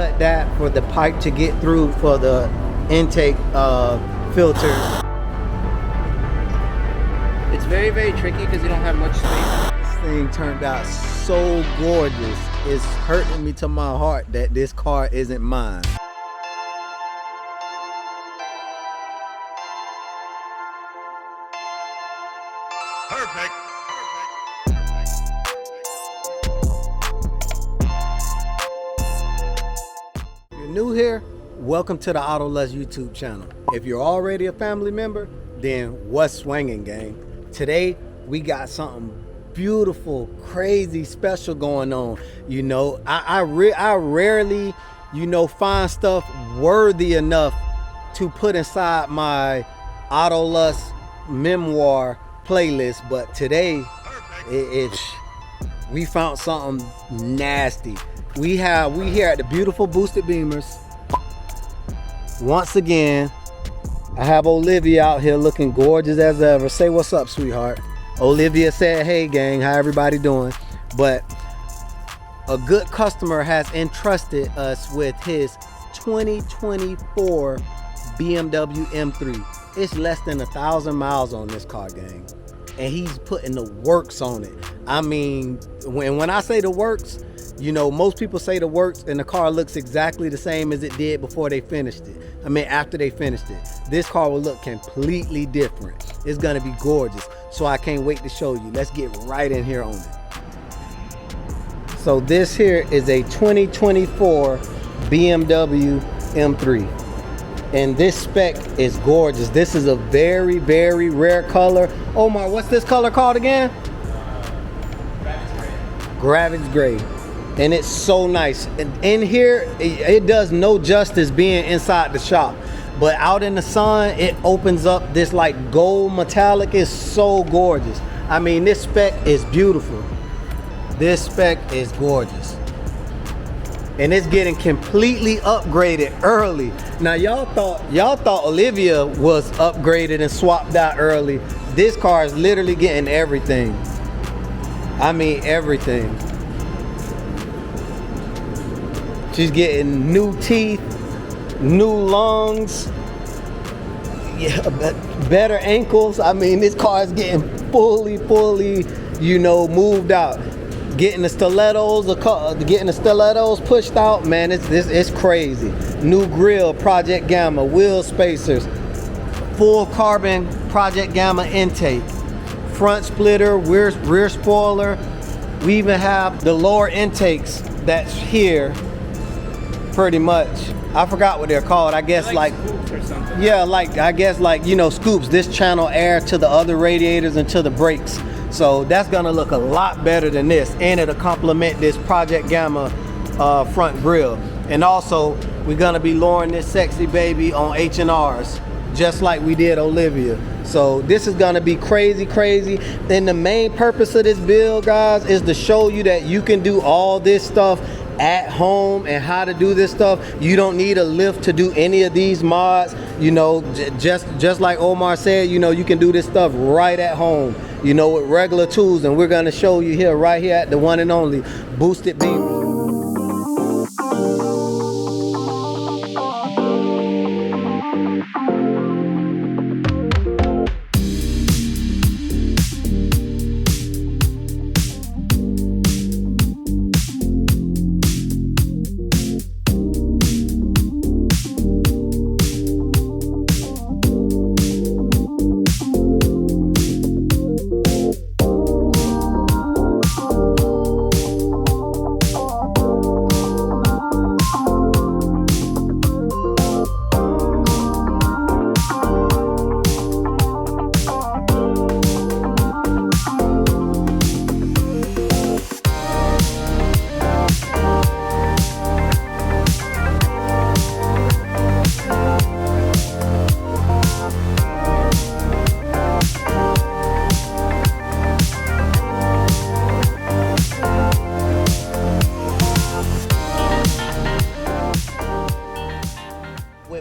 cut that for the pipe to get through for the intake filter. It's very, very tricky because you don't have much space. This thing turned out so gorgeous. It's hurting me to my heart that this car isn't mine. Perfect. If you're new here, welcome to the AutoLust YouTube channel. If you're already a family member, then what's swinging, gang? Today, we got something beautiful, crazy, special going on. You know, I rarely, you know, find stuff worthy enough to put inside my AutoLust memoir playlist, but today we found something nasty. We here at the beautiful boosted BIMMERS. Once again, I have Olivia out here looking gorgeous as ever. Say what's up, sweetheart. Olivia said, hey gang, how everybody doing? But a good customer has entrusted us with his 2024 BMW M3. It's less than 1,000 miles on this car, gang. And he's putting the works on it. I mean, when I say the works, you know, most people say the works and the car looks exactly the same as it did before they finished it. I mean, after they finished it. This car will look completely different. It's gonna be gorgeous. So I can't wait to show you. Let's get right in here on it. So this here is a 2024 BMW M3. And this spec is gorgeous. This is a very, very rare color. Omar, what's this color called again? Gravis Gray. And it's so nice. And in here, it does no justice being inside the shop. But out in the sun, it opens up this like gold metallic. It's so gorgeous. I mean, this spec is beautiful. This spec is gorgeous. And it's getting completely upgraded early. Now y'all thought Olivia was upgraded and swapped out early. This car is literally getting everything. I mean everything. She's getting new teeth, new lungs, yeah, better ankles. I mean, this car is getting fully, you know, moved out. Getting the stilettos pushed out, man, it's crazy. New grille, Project Gamma, wheel spacers, full carbon Project Gamma intake, front splitter, rear spoiler. We even have the lower intakes that's here, pretty much. I forgot what they're called. I guess like scoops or something. Yeah, like I guess like, you know, scoops. This channel air to the other radiators and to the brakes. So that's gonna look a lot better than this, and it'll complement this Project Gamma front grille. And also, we're gonna be lowering this sexy baby on H&Rs, just like we did Olivia. So this is gonna be crazy, crazy. And the main purpose of this build, guys, is to show you that you can do all this stuff at home and how to do this stuff. You don't need a lift to do any of these mods. You know, just like Omar said, you know, you can do this stuff right at home, you know, with regular tools. And we're gonna show you here, right here at the one and only Boosted BIMMERS.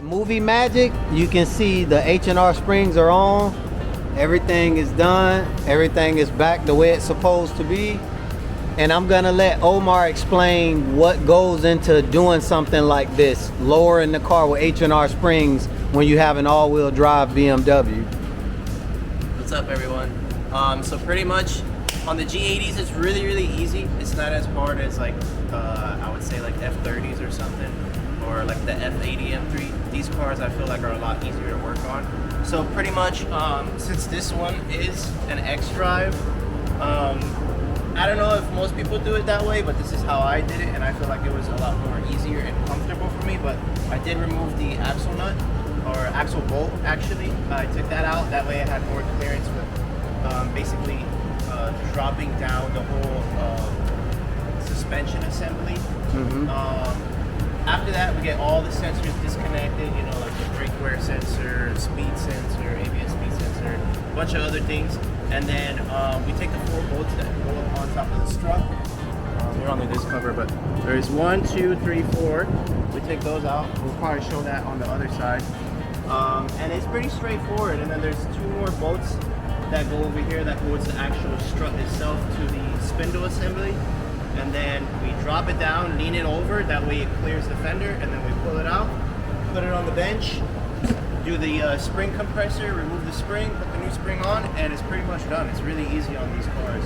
Movie magic, you can see the H&R springs are on. Everything is done. Everything is back the way it's supposed to be. And I'm gonna let Omar explain what goes into doing something like this, lowering the car with H&R springs when you have an all-wheel drive BMW. What's up, everyone? So pretty much on the G80s, it's really, really easy. It's not as hard as like, I would say like F30s or something, or like the F80 M3. These cars I feel like are a lot easier to work on. So pretty much, since this one is an X-Drive, I don't know if most people do it that way, but this is how I did it, and I feel like it was a lot more easier and comfortable for me. But I did remove the axle nut, or axle bolt actually. I took that out, that way I had more clearance with basically dropping down the whole suspension assembly. After that, we get all the sensors disconnected, you know, like the brake wear sensor, speed sensor, ABS speed sensor, a bunch of other things. And then we take the 4 bolts that go up on top of the strut. They're on the disc cover, but there's 1, 2, 3, 4. We take those out. We'll probably show that on the other side. And it's pretty straightforward. And then there's 2 more bolts that go over here that holds the actual strut itself to the spindle assembly. And then we drop it down, lean it over, that way it clears the fender, and then we pull it out, put it on the bench, do the spring compressor, remove the spring, put the new spring on, and it's pretty much done. It's really easy on these cars.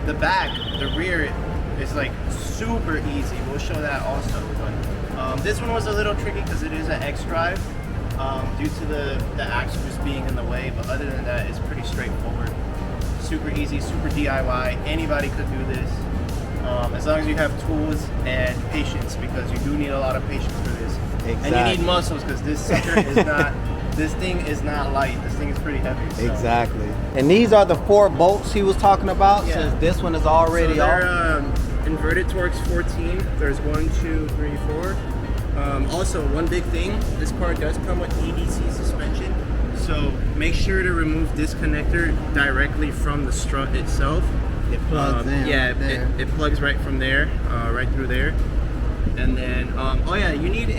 The back, the rear is like super easy. We'll show that also. But this one was a little tricky because it is an X-Drive due to the axle just being in the way, but other than that, it's pretty straightforward. Super easy, super DIY. Anybody could do this. As long as you have tools and patience, because you do need a lot of patience for this. Exactly. And you need muscles, because this sucker is not, this thing is not light. This thing is pretty heavy. So. Exactly. And these are the 4 bolts he was talking about, Yeah. since this one is already so off. they're inverted Torx 14. There's 1, 2, 3, 4. Also, one big thing, this car does come with EDC suspension. So make sure to remove this connector directly from the strut itself. It plugs in. Yeah, right there. it plugs right from there, right through there. And then, oh yeah, you need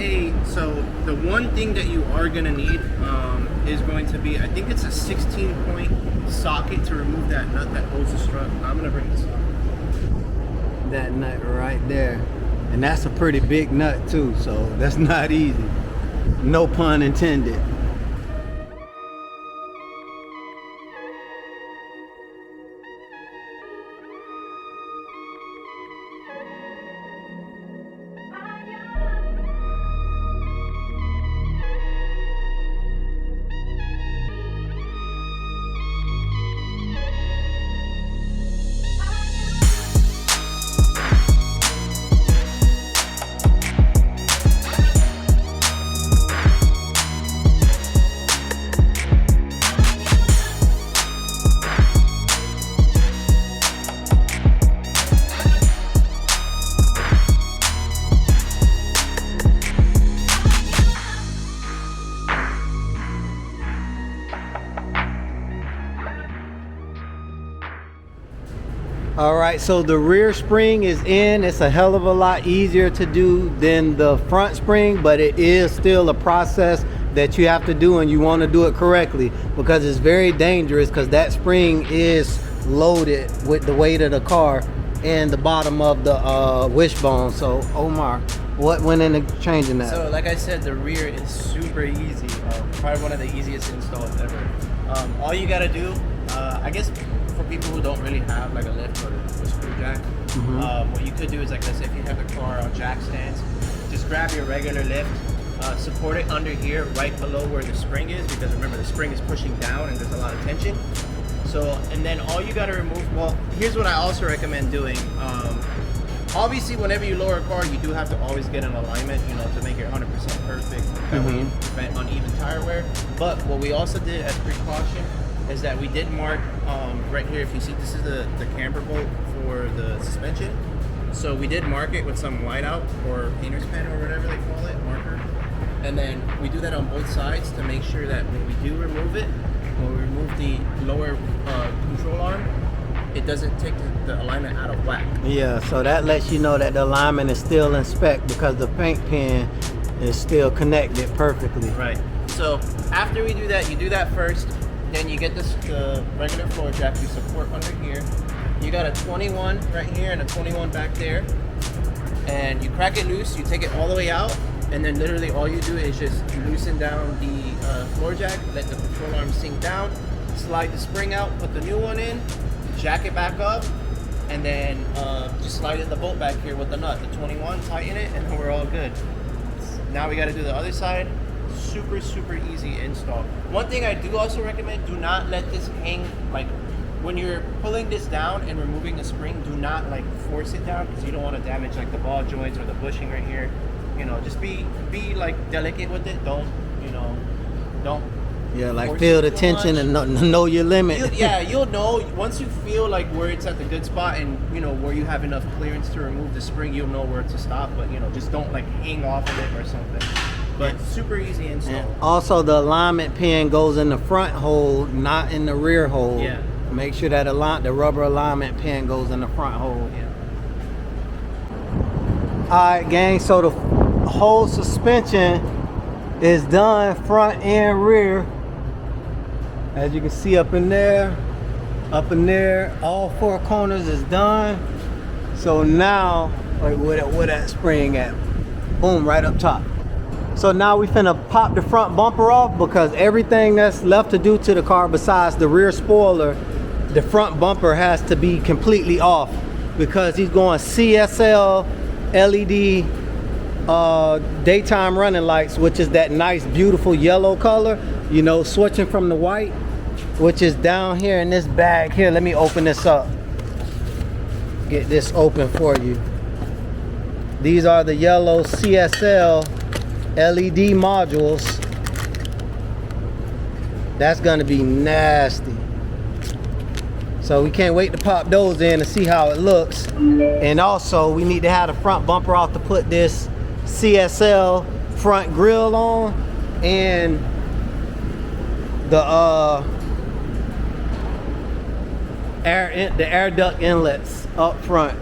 so the one thing that you are gonna need is going to be, I think it's a 16-point socket to remove that nut that holds the strut. I'm gonna bring this up. That nut right there. And that's a pretty big nut too, so that's not easy. No pun intended. All right, so the rear spring is in. It's a hell of a lot easier to do than the front spring, but it is still a process that you have to do, and you want to do it correctly, because it's very dangerous, because that spring is loaded with the weight of the car and the bottom of the wishbone. So Omar, what went into changing that? So like I said, the rear is super easy. Probably one of the easiest installs ever. All you gotta do, I guess for people who don't really have like a lift or a screw jack, what you could do is, like, let's say if you have the car on jack stands, just grab your regular lift, support it under here right below where the spring is, because remember the spring is pushing down and there's a lot of tension. So, and then all you gotta remove, well, here's what I also recommend doing. Obviously, whenever you lower a car, you do have to always get an alignment, you know, to make it 100% perfect. That way you prevent uneven tire wear. But what we also did as precaution is that we did mark right here. If you see, this is the camber bolt for the suspension. So we did mark it with some whiteout or painter's pen or whatever they call it, marker. And then we do that on both sides to make sure that when we do remove it, when we remove the lower control arm, it doesn't take the alignment out of whack. Yeah, so that lets you know that the alignment is still in spec, because the paint pen is still connected perfectly. Right. So after we do that, you do that first, then you get the regular floor jack, you support under here, you got a 21 right here and a 21 back there, and you crack it loose, you take it all the way out, and then literally all you do is just loosen down the floor jack, let the control arm sink down, slide the spring out, put the new one in, jack it back up, and then just slide in the bolt back here with the nut, the 21, tighten it, and then we're all good. Now we got to do the other side. Super easy install. One thing I do also recommend, do not let this hang, like when you're pulling this down and removing the spring, do not like force it down, because you don't want to damage like the ball joints or the bushing right here. You know, just be like delicate with it. Don't Yeah, like feel the tension and know your limit. You'll know once you feel like where it's at the good spot, and you know where you have enough clearance to remove the spring, you'll know where to stop. But you know, just don't like hang off of it or something. But super easy install. And also, the alignment pin goes in the front hole, not in the rear hole. Yeah. Make sure that the rubber alignment pin goes in the front hole. Yeah. All right, gang. So the whole suspension is done, front and rear. As you can see up in there, all four corners is done. So now, like where that spring at? Boom, right up top. So now we finna pop the front bumper off, because everything that's left to do to the car besides the rear spoiler, the front bumper has to be completely off, because he's going CSL LED daytime running lights, which is that nice beautiful yellow color, you know, switching from the white, which is down here in this bag here. Let me open this up, get this open for you. These are the yellow CSL LED modules. That's gonna be nasty. So we can't wait to pop those in and see how it looks. And also we need to have the front bumper off to put this CSL front grille on, and the air duct inlets up front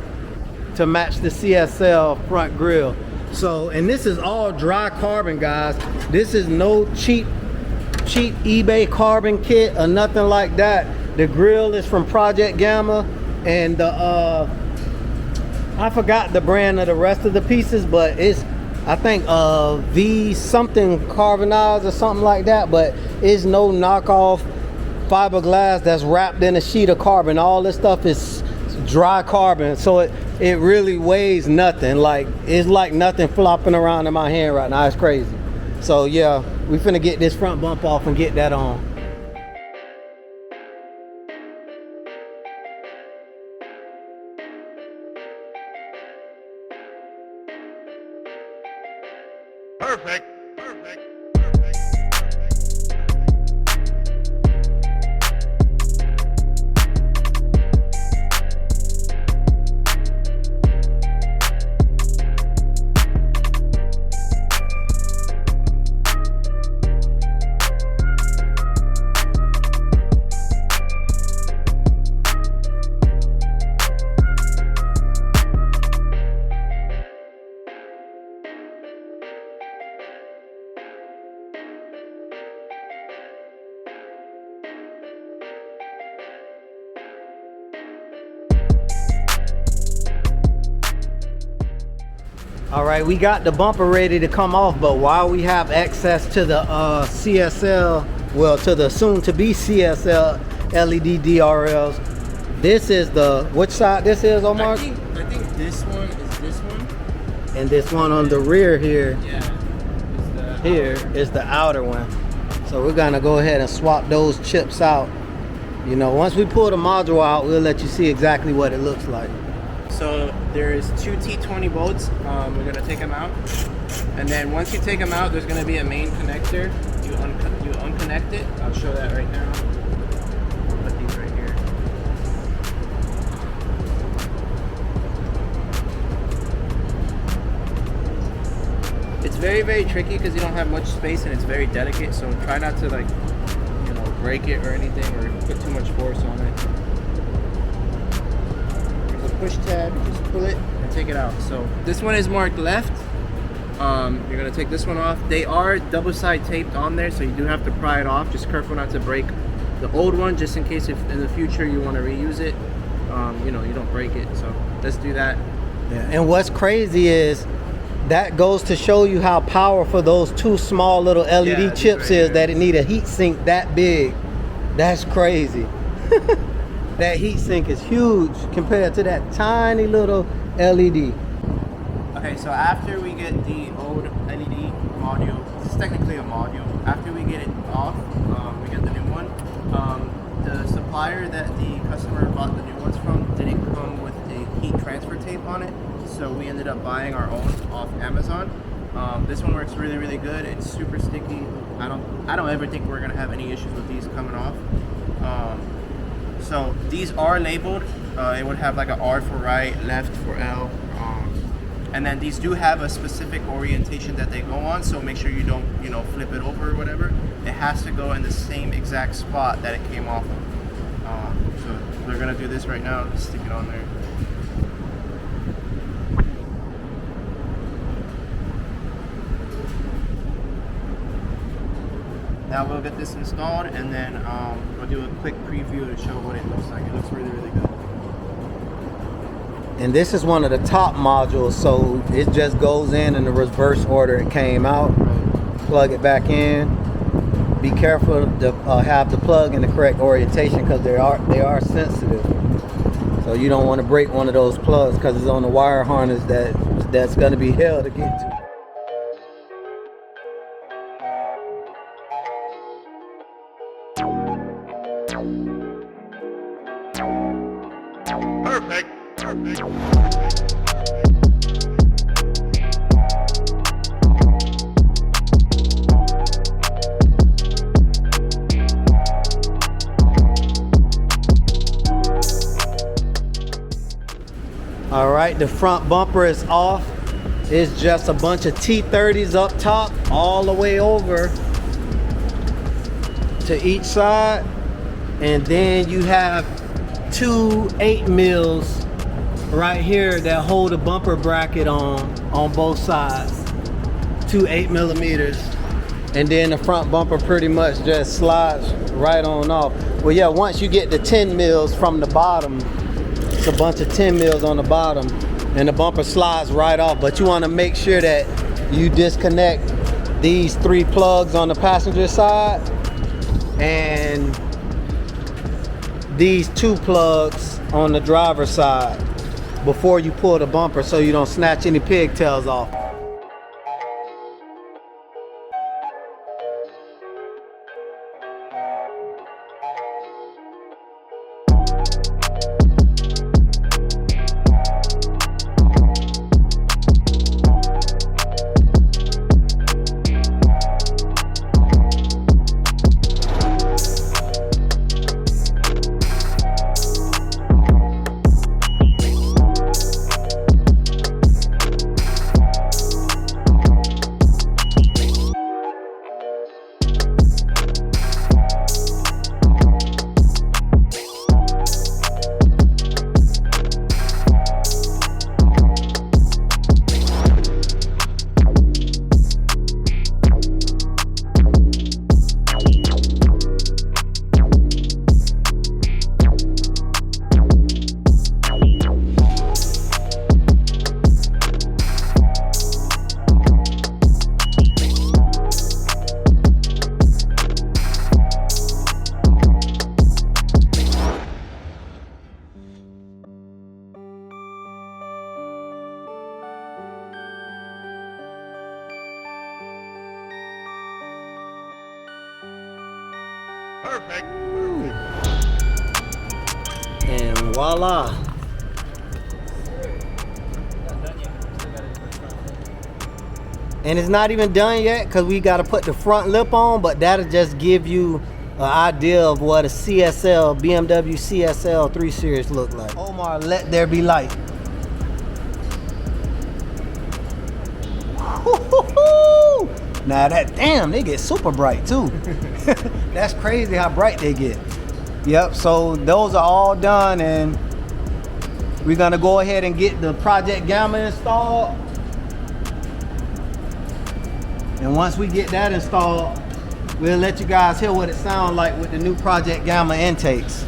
to match the CSL front grille. So, and this is all dry carbon, guys. This is no cheap eBay carbon kit or nothing like that. The grill is from Project Gamma, and the I forgot the brand of the rest of the pieces, but it's, I think V something carbonized or something like that, but it's no knockoff fiberglass that's wrapped in a sheet of carbon. All this stuff is dry carbon, so it really weighs nothing. Like, it's like nothing flopping around in my hand right now. It's crazy. So yeah, we finna get this front bump off and get that on. Perfect. All right, we got the bumper ready to come off, but while we have access to the CSL, well, to the soon-to-be CSL LED DRLs, this is the, which side this is, Omar? I think this one is this one. And this one on the rear here, Yeah. here is the outer one. So we're gonna go ahead and swap those chips out. You know, once we pull the module out, we'll let you see exactly what it looks like. So there's two T20 bolts. We're gonna take them out, and then once you take them out, there's gonna be a main connector. You unconnect it. I'll show that right now. I'll put these right here. It's very tricky because you don't have much space and it's very delicate. So try not to, like, you know, break it or anything or put too much force on it. Push tab, you just pull it and take it out. So this one is marked left. You're gonna take this one off. They are double side taped on there, so you do have to pry it off. Just careful not to break the old one, just in case if in the future you want to reuse it. you know, you don't break it. So let's do that. Yeah. And what's crazy is that goes to show you how powerful those two small little LED chips right is, here. that it need a heat sink that big. That's crazy. That heat sink is huge compared to that tiny little LED. Okay, so after we get the old LED module, this is technically a module. After we get it off, we get the new one. The supplier that the customer bought the new ones from didn't come with the heat transfer tape on it, so we ended up buying our own off Amazon. This one works really, really good. It's super sticky. I don't ever think we're gonna have any issues with these coming off. So these are labeled. It would have like an R for right, left for L. And then these do have a specific orientation that they go on, so make sure you don't, you know, flip it over or whatever. It has to go in the same exact spot that it came off of. So we're gonna do this right now. Just stick it on there. Now we'll get this installed, and then we'll do a quick preview to show what it looks like. It looks really, really good. And this is one of the top modules, so it just goes in the reverse order it came out. Plug it back in. Be careful to have the plug in the correct orientation, because they are sensitive. So you don't want to break one of those plugs, because it's on the wire harness that's going to be hell to get to. Perfect. Perfect. All right, the front bumper is off. It's just a bunch of T30s up top, all the way over to each side. And then you have two 8 mils right here that hold a bumper bracket on both sides. Two 8 millimeters. And then the front bumper pretty much just slides right on off. Well, yeah, once you get the 10 mils from the bottom, it's a bunch of 10 mils on the bottom, and the bumper slides right off. But you want to make sure that you disconnect these 3 plugs on the passenger side and these 2 plugs on the driver's side before you pull the bumper, so you don't snatch any pigtails off. Perfect. And voila. And it's not even done yet, because we got to put the front lip on, but that'll just give you an idea of what a CSL, BMW CSL 3 Series look like. Omar, let there be light. Now that, damn, they get super bright too. That's crazy how bright they get. Yep, so those are all done, and we're gonna go ahead and get the Project Gamma installed. And once we get that installed, we'll let you guys hear what it sounds like with the new Project Gamma intakes.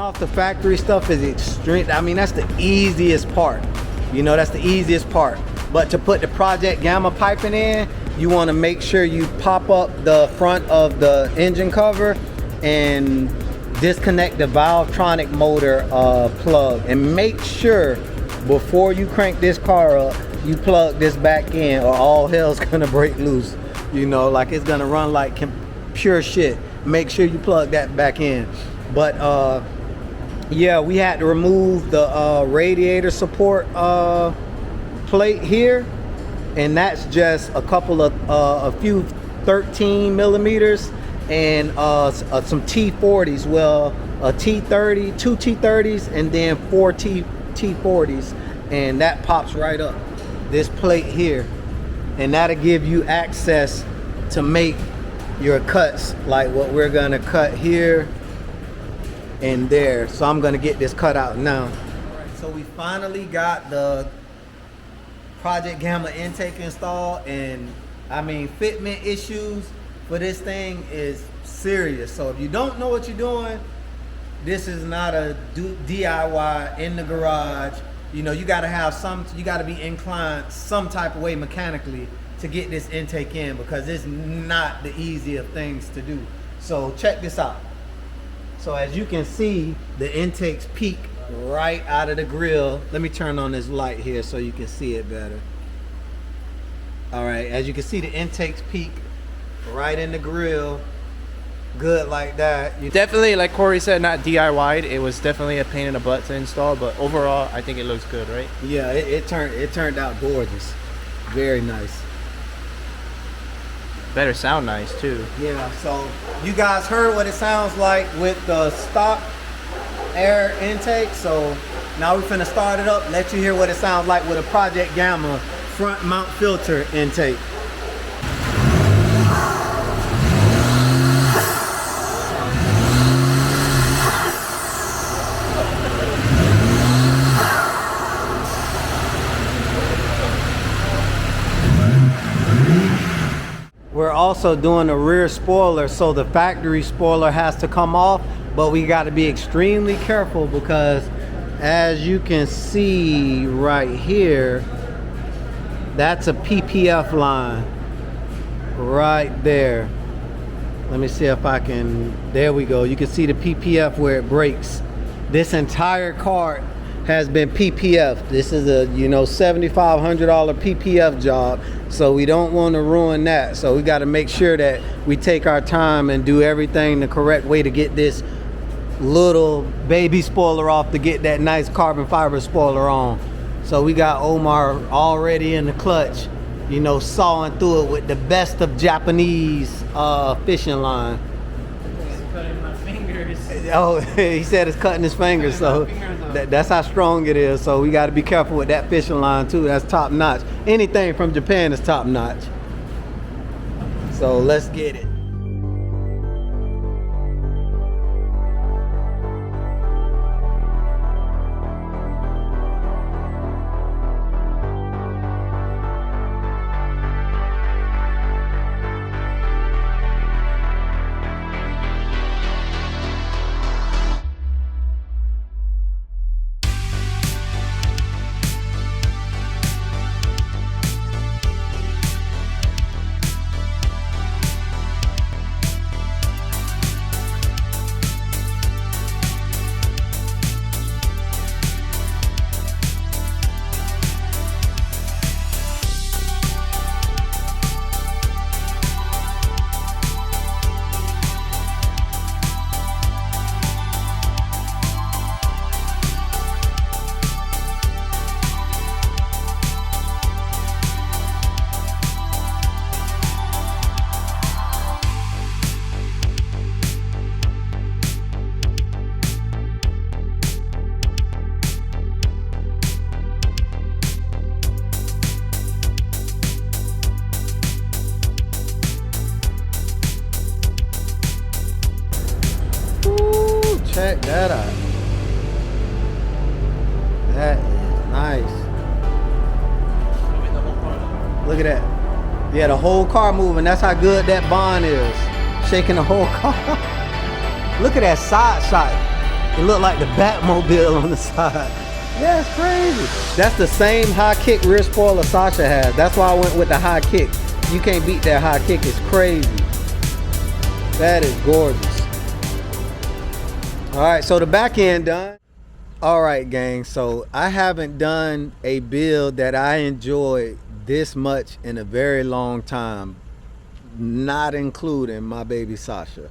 off the factory stuff is extreme. I mean, that's the easiest part. You know, that's the easiest part. But to put the Project Gamma piping in, you want to make sure you pop up the front of the engine cover and disconnect the Valvetronic motor plug, and make sure before you crank this car up, you plug this back in, or all hell's gonna break loose. You know, like it's gonna run like pure shit. Make sure you plug that back in. But yeah, we had to remove the radiator support plate here, and that's just a couple of a few 13 millimeters and some T40s. Well, a T30, two T30s, and then four T40s, and that pops right up this plate here, and that'll give you access to make your cuts like what we're gonna cut here and there. So I'm gonna get this cut out now. All right, so we finally got the Project Gamma intake installed, and I mean, fitment issues for this thing is serious. So if you don't know what you're doing, this is not a DIY in the garage. You know, you gotta have you gotta be inclined some type of way mechanically to get this intake in, because it's not the easy of things to do. So check this out. So as you can see, the intakes peak right out of the grill. Let me turn on this light here so you can see it better. All right, as you can see, the intakes peak right in the grill, good like that. Definitely, like Corey said, not DIY'd. It was definitely a pain in the butt to install, but overall, I think it looks good, right? Yeah, it turned out gorgeous, very nice. Better sound nice too. Yeah, so you guys heard what it sounds like with the stock air intake. So now we're finna start it up, let you hear what it sounds like with a Project Gamma front mount filter intake. We're also doing a rear spoiler, so the factory spoiler has to come off, but we got to be extremely careful because as you can see right here, that's a PPF line right there. Let me see if I can, there we go. You can see the PPF where it breaks. This entire cart has been PPF. This is a, you know, $7,500 PPF job, so we don't want to ruin that. So we got to make sure that we take our time and do everything the correct way to get this little baby spoiler off, to get that nice carbon fiber spoiler on. So we got Omar already in the clutch, you know, sawing through it with the best of Japanese fishing line. Cutting my fingers. Oh, he said it's cutting his fingers, so that's how strong it is. So we got to be careful with that fishing line too. That's top notch. Anything from Japan is top notch. So let's get it. Check that out. That is nice. Look at that. Yeah, the whole car moving. That's how good that bond is. Shaking the whole car. Look at that side shot. It looked like the Batmobile on the side. Yeah, it's crazy. That's the same high kick rear spoiler Sasha has. That's why I went with the high kick. You can't beat that high kick. It's crazy. That is gorgeous. All right, so the back end done. All right, gang. So I haven't done a build that I enjoyed this much in a very long time, not including my baby Sasha.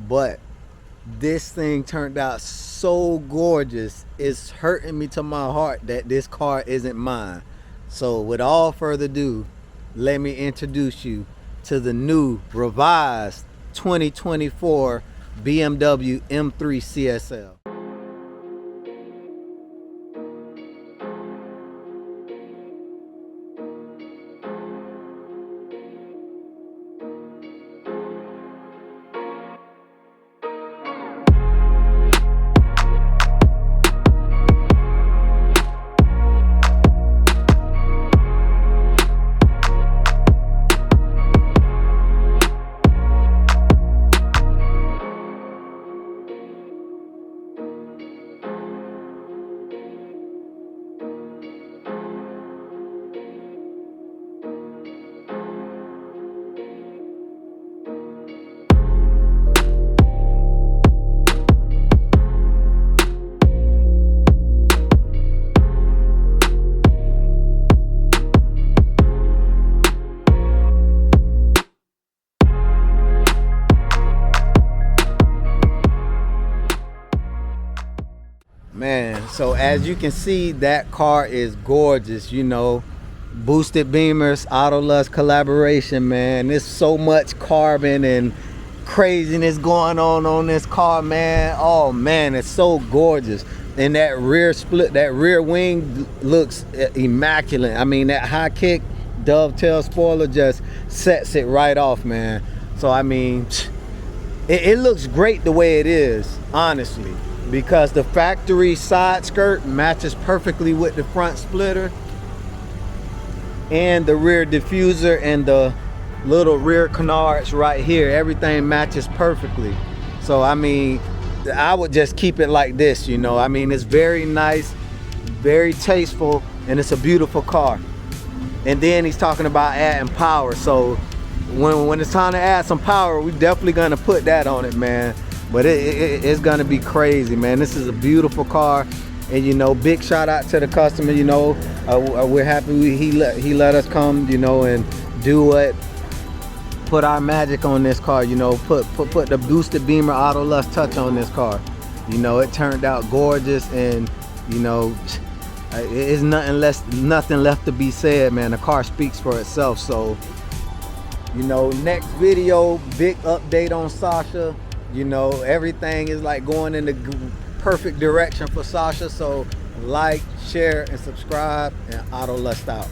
But this thing turned out so gorgeous. It's hurting me to my heart that this car isn't mine. So with all further ado, let me introduce you to the new revised 2024 BMW M3 CSL. Man, so as you can see, that car is gorgeous, you know. Boosted BIMMERS, Autolust collaboration, man. There's so much carbon and craziness going on this car, man. Oh man, it's so gorgeous. And that rear split, that rear wing looks immaculate. I mean, that high kick dovetail spoiler just sets it right off, man. So I mean, it looks great the way it is, honestly, because the factory side skirt matches perfectly with the front splitter, and the rear diffuser and the little rear canards right here, everything matches perfectly. So I mean, I would just keep it like this, you know. I mean, it's very nice, very tasteful, and it's a beautiful car. And then he's talking about adding power, so when it's time to add some power, we're definitely gonna put that on it, man. But it's gonna be crazy, man. This is a beautiful car, and you know, big shout out to the customer. You know, we're happy he let us come, you know, and do what, put our magic on this car. You know, put the boosted Beamer Autolust touch on this car. You know, it turned out gorgeous, and you know, it's nothing left to be said, man. The car speaks for itself. So, you know, next video, big update on Sasha. You know, everything is like going in the perfect direction for Sasha. So like, share, and subscribe, and Autolust out.